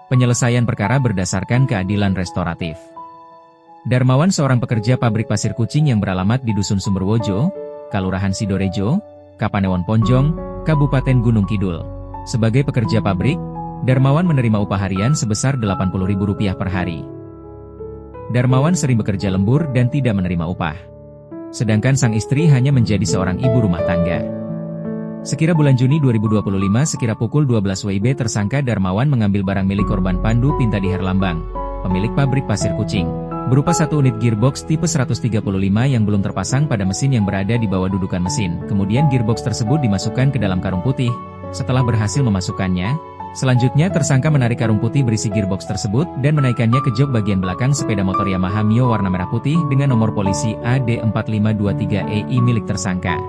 Penyelesaian perkara berdasarkan keadilan restoratif. Darmawan seorang pekerja pabrik pasir kucing yang beralamat di Dusun Sumberwojo, Kalurahan Sidorejo, Kapanewon Ponjong, Kabupaten Gunung Kidul. Sebagai pekerja pabrik, Darmawan menerima upah harian sebesar Rp80.000 per hari. Darmawan sering bekerja lembur dan tidak menerima upah. Sedangkan sang istri hanya menjadi seorang ibu rumah tangga. Sekira bulan Juni 2025 sekira pukul 12 WIB tersangka Darmawan mengambil barang milik korban Pandu Pinta di Herlambang, pemilik pabrik pasir kucing, berupa satu unit gearbox tipe 135 yang belum terpasang pada mesin yang berada di bawah dudukan mesin. Kemudian gearbox tersebut dimasukkan ke dalam karung putih. Setelah berhasil memasukkannya, selanjutnya tersangka menarik karung putih berisi gearbox tersebut dan menaikkannya ke jok bagian belakang sepeda motor Yamaha Mio warna merah putih dengan nomor polisi AD4523EI milik tersangka.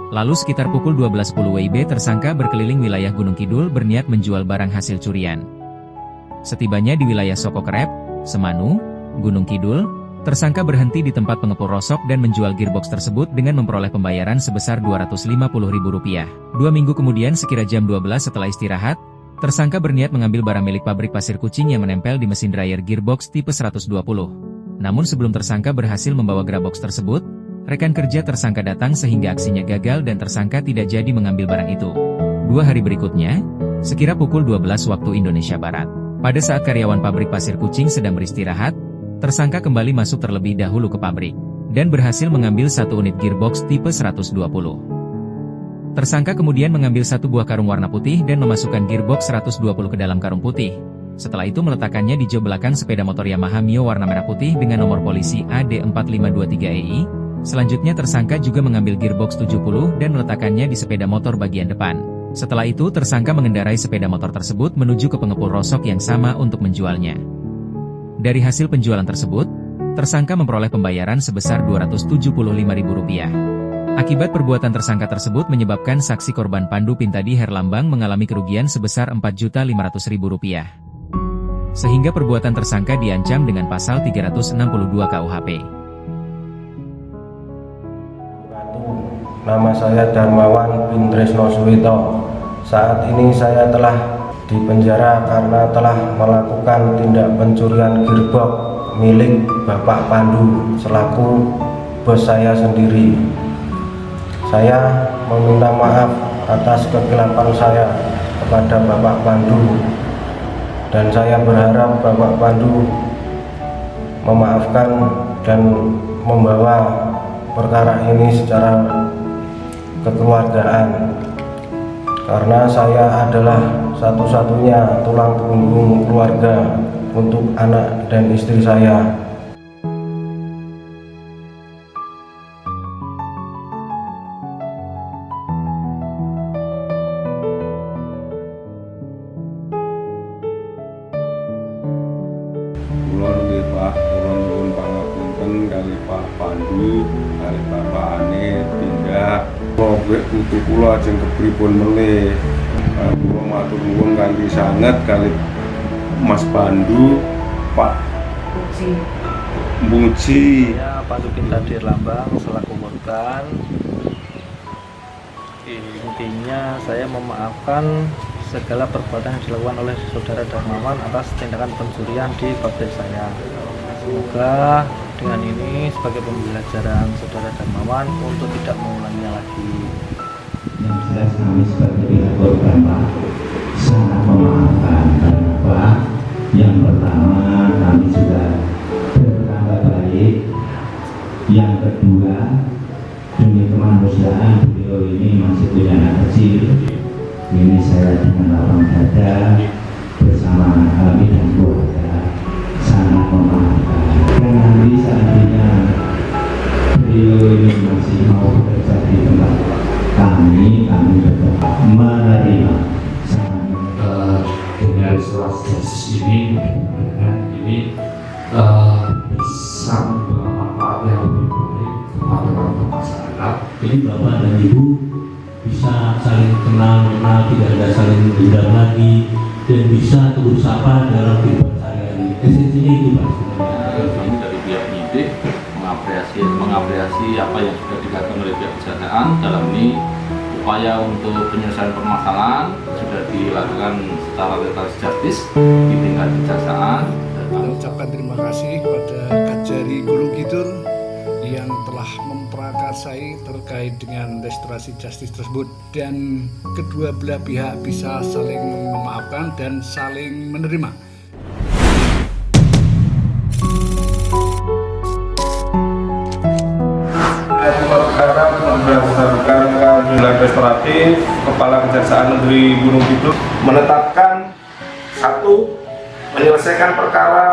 Lalu sekitar pukul 12.10 WIB tersangka berkeliling wilayah Gunung Kidul berniat menjual barang hasil curian. Setibanya di wilayah Sokokrep, Semanu, Gunung Kidul, tersangka berhenti di tempat pengepul rosok dan menjual gearbox tersebut dengan memperoleh pembayaran sebesar Rp250.000. 2 minggu kemudian sekira jam 12 setelah istirahat, tersangka berniat mengambil barang milik pabrik pasir kucing yang menempel di mesin dryer gearbox tipe 120. Namun sebelum tersangka berhasil membawa gearbox tersebut, rekan kerja tersangka datang sehingga aksinya gagal dan tersangka tidak jadi mengambil barang itu. 2 hari berikutnya, sekira pukul 12 waktu Indonesia Barat, pada saat karyawan pabrik pasir kucing sedang beristirahat, tersangka kembali masuk terlebih dahulu ke pabrik, dan berhasil mengambil satu unit gearbox tipe 120. Tersangka kemudian mengambil satu buah karung warna putih dan memasukkan gearbox 120 ke dalam karung putih. Setelah itu meletakkannya di jok belakang sepeda motor Yamaha Mio warna merah putih dengan nomor polisi AD4523EI. Selanjutnya tersangka juga mengambil gearbox 70 dan meletakkannya di sepeda motor bagian depan. Setelah itu tersangka mengendarai sepeda motor tersebut menuju ke pengepul rosok yang sama untuk menjualnya. Dari hasil penjualan tersebut, tersangka memperoleh pembayaran sebesar Rp275.000. Akibat perbuatan tersangka tersebut menyebabkan saksi korban Pandu Pinta di Herlambang mengalami kerugian sebesar Rp4.500.000. Sehingga perbuatan tersangka diancam dengan pasal 362 KUHP. Nama saya Darmawan bin Tresno Suwito. Saat ini saya telah dipenjara karena telah melakukan tindak pencurian gearbox milik Bapak Pandu selaku bos saya sendiri. Saya meminta maaf atas kegelapan saya kepada Bapak Pandu dan saya berharap Bapak Pandu memaafkan dan membawa perkara ini secara kekeluargaan, karena saya adalah satu-satunya tulang punggung keluarga untuk anak dan istri saya. Kulon nggih Pak, kulon nyuwun pangapunten kali Pak Pandu, kali Bapak Ane tindak kok putu kula ajeng kepripun melih. Kula matur nuwun kanthi sanget kali Mas Pandu, Pak Muji. Ya, Pandu Pinta di Herlambang selaku korban. Intinya saya memaafkan segala perbuatan yang dilakukan oleh saudara Darmawan atas tindakan pencurian di pabrik saya. Semoga dengan ini sebagai pembelajaran saudara Darmawan untuk tidak mengulanginya lagi. Yang jelas kami sebagai pihak korban Pak sangat memaafkan. Kenapa? Yang pertama kami sudah bertambah baik. Yang kedua demi kemanusiaan beliau ini masih punya anak kecil. Ini saya dengan lapang dada bersama kami dan keluarga sangat memaafkan. Dan nanti seandainya beliau ini masih mau bekerja di tempat kami berdoa menerima. Dengan surat justice ini bisa membawa manfaat yang lebih baik kepada masyarakat. Jadi Bapak dan Ibu bisa saling kenal, tidak ada saling dendam lagi, dan bisa terus sapa dalam kehidupan sehari-hari. Esensinya itu Pak. Kami dari pihak penyidik mengapresiasi apa yang sudah dilakukan oleh pihak kejaksaan dalam ini upaya untuk penyelesaian permasalahan sudah dilakukan secara restoratif justice di tingkat kejaksaan. Kita ucapkan terima kasih kepada Kajari Gunung Kidul yang telah memprakarsai terkait dengan restorasi justice tersebut, dan kedua belah pihak bisa saling memaafkan dan saling menerima. Perkara berdasarkan keadilan restoratif, Kepala Kejaksaan Negeri Gunung Kidul menetapkan 1. Menyelesaikan perkara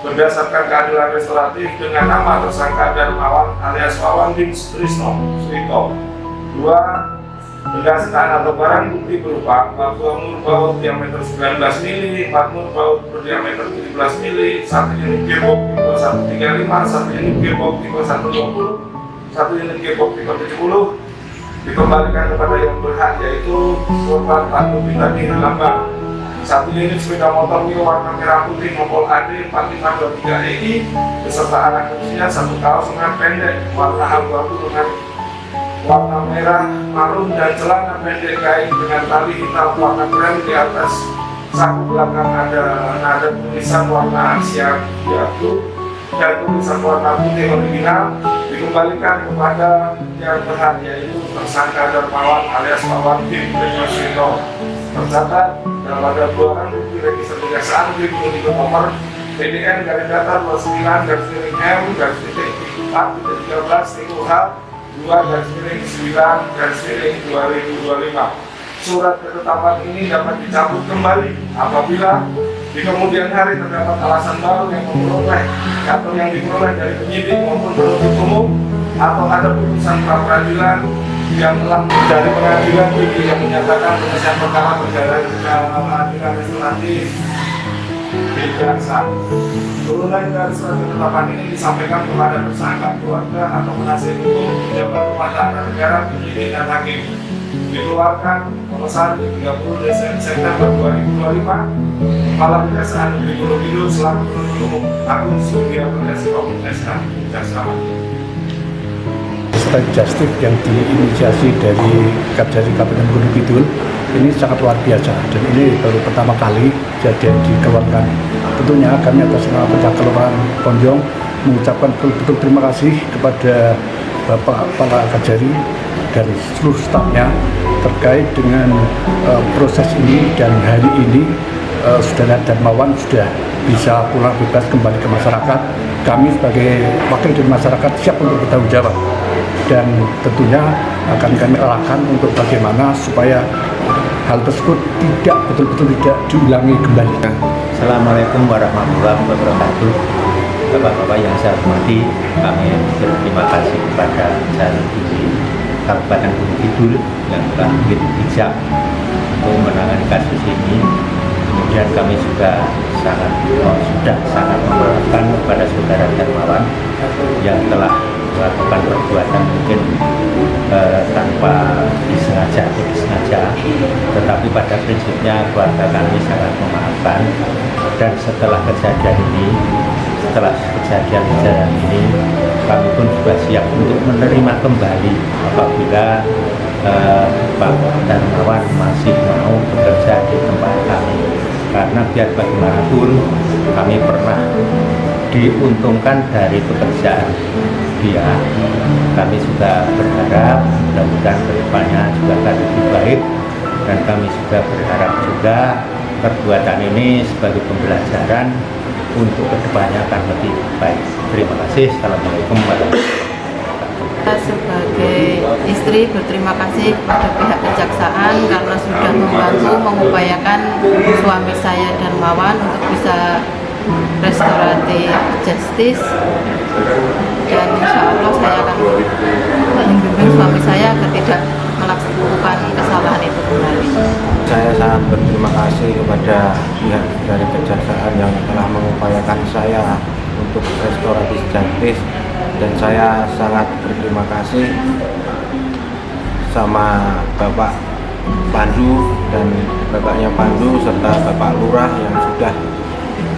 berdasarkan keadilan restoratif dengan nama tersangka Darmawan alias Wawan bin Sutrisno Suito. 2. Berdasarkan atau barang bukti berupa bahwa mur baut diameter 19 mili, 4 mur baut berdiameter 17 mili, 1 unit gearbox tipe 135, 1 unit gearbox tipe 120, 1 unit gearbox tipe 70 dikembalikan kepada yang berhak, yaitu korban Pandu Bintani Lambang. 1 unit sepeda motor Mio warna merah putih Mopol AD 4523EI beserta anak usia 1 kaos lengan pendek warna abu-abu dengan warna merah, marun, dan celana pendek kain dengan tali hitam warna krem. Di atas saku belakang ada tulisan warna Asia Biatu dan tulisan warna putih original. Dikembalikan kepada yang berhak, yaitu tersangka Darmawan alias Wawan bin Sutrisno. Tercatat dalam ada barang bukti register kejaksaan Negeri Gunung Kidul nomor PDN garis datar 29-M-13 Surat ketetapan ini dapat dicabut kembali apabila di kemudian hari terdapat alasan baru yang memperoleh atau yang diperoleh dari penyidik maupun penuntut umum, atau ada putusan pra peradilan yang telah dari pengadilan tinggi yang menyatakan penyelesaian perkara berjalan ke pengadilan restoratif di jaksa. Turunan dari surat ketetapan ini disampaikan kepada tersangka, keluarga, atau penasihat hukum, pejabat rumah tangga negara, penyidik, dan hakim. Dikeluarkan Kompas 30 September 2025. Kepala Kejaksaan Negeri Gunung Kidul selaku penuntut umum Agung Sugiharto SK Kejaksaan. Justice yang diinisiasi dari Kajari Kabupaten Gunung Kidul ini sangat luar biasa, dan ini baru pertama kali kejadian dikeluarkan. Tentunya kami atas nama Pecah Kelurahan Ponjong mengucapkan betul-betul terima kasih kepada Bapak Kepala Kajari dan seluruh stafnya terkait dengan proses ini, dan hari ini Saudara Darmawan sudah bisa pulang bebas kembali ke masyarakat. Kami sebagai wakil dari masyarakat siap untuk bertanggung jawab, dan tentunya akan kami arahkan untuk bagaimana supaya hal tersebut betul-betul tidak diulangi kembali. Assalamualaikum warahmatullahi wabarakatuh. Bapak-bapak yang saya hormati, kami berterima kasih kepada Jalan Tinggi Kabupaten Gunung Kidul yang telah begitu bijak untuk menangani kasus ini. Kemudian kami juga sudah sangat memaafkan kepada saudara Darmawan yang telah melakukan perbuatan mungkin tanpa disengaja atau disengaja, tetapi pada prinsipnya keluarga kami sangat memaafkan. Dan setelah kejadian ini kami pun juga siap untuk menerima kembali apabila Pak Darmawan masih mau bekerja di tempat kami, karena biar bagaimanapun kami pernah diuntungkan dari pekerjaan dia. Kami juga berharap mudah-mudahan kedepannya juga akan lebih baik, dan kami juga berharap juga perbuatan ini sebagai pembelajaran untuk kedepannya akan lebih baik. Terima kasih. Assalamualaikum warahmatullahi wabarakatuh. Sebagai istri berterima kasih kepada pihak kejaksaan karena sudah membantu mengupayakan suami saya Darmawan untuk bisa restoratif justice, dan insya Allah saya akan membimbing suami saya agar tidak melakukan kesalahan itu kembali. Saya sangat berterima kasih kepada pihak dari kejaksaan yang telah mengupayakan saya untuk restoratif justice, dan saya sangat berterima kasih sama Bapak Pandu dan bapaknya Pandu serta Bapak Lurah yang sudah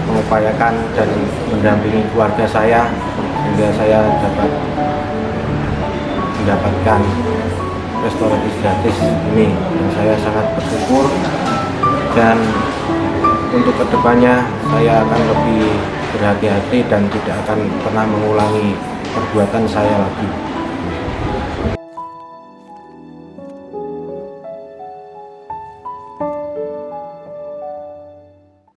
mengupayakan dan mendampingi keluarga saya hingga saya dapat mendapatkan restoratif gratis ini, dan saya sangat bersyukur. Dan untuk kedepannya saya akan lebih berhati-hati dan tidak akan pernah mengulangi perbuatan saya lagi.